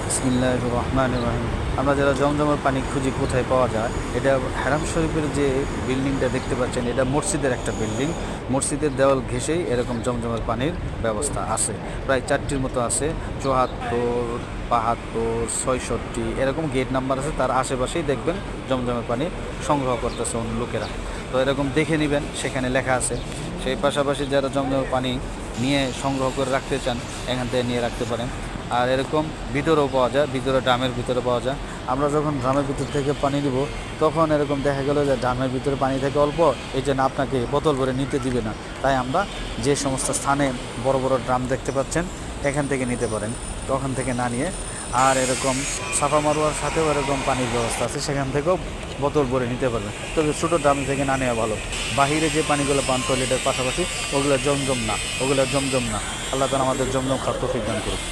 বিসমিল্লাহির রহমানির রহিম। আমরা যারা জমজমের পানি খুঁজি কোথায় পাওয়া যায়, এটা হারাম শরীফের যে বিল্ডিংটা দেখতে পাচ্ছেন, এটা মসজিদের একটা বিল্ডিং। মসজিদের দেওয়াল ঘেঁষেই এরকম জমজমের পানির ব্যবস্থা আছে। প্রায় 4টির মতো আছে, 74, 72, 66 এরকম গেট নাম্বার আছে। তার আশেপাশেই দেখবেন জমজমের পানি সংগ্রহ করতেছে অন্য লোকেরা। তো এরকম দেখে নেবেন, সেখানে লেখা আছে। সেই পাশাপাশি যারা জমজমের পানি নিয়ে সংগ্রহ করে রাখতে চান, এখান থেকে নিয়ে রাখতে পারেন। আর এরকম ভিতরেও পাওয়া যায়, ভিতরে ড্রামের ভিতরে পাওয়া যায়। আমরা যখন ড্রামের ভিতর থেকে পানি নিব, তখন এরকম দেখা গেল যে ড্রামের ভিতরে পানি থেকে অল্প, এই জন্য আপনাকে বোতল ভরে নিতে দিবে না। তাই আমরা যে সমস্ত স্থানে বড় বড় ড্রাম দেখতে পাচ্ছেন, এখান থেকে নিতে পারেন, তখন থেকে না নিয়ে। আর এরকম সাফা মারোয়ার সাথেও এরকম পানির ব্যবস্থা আছে, সেখান থেকেও বোতল ভরে নিতে পারবেন। তবে ছোটো ড্রাম থেকে না নেওয়া ভালো। বাহিরে যে পানিগুলো পান টয়লেটের পাশাপাশি, ওগুলো জমজম না, ওগুলো জমজম না। আল্লাহ তাআলা আমাদের জমজম খাওয়ার তৌফিক দান করুন।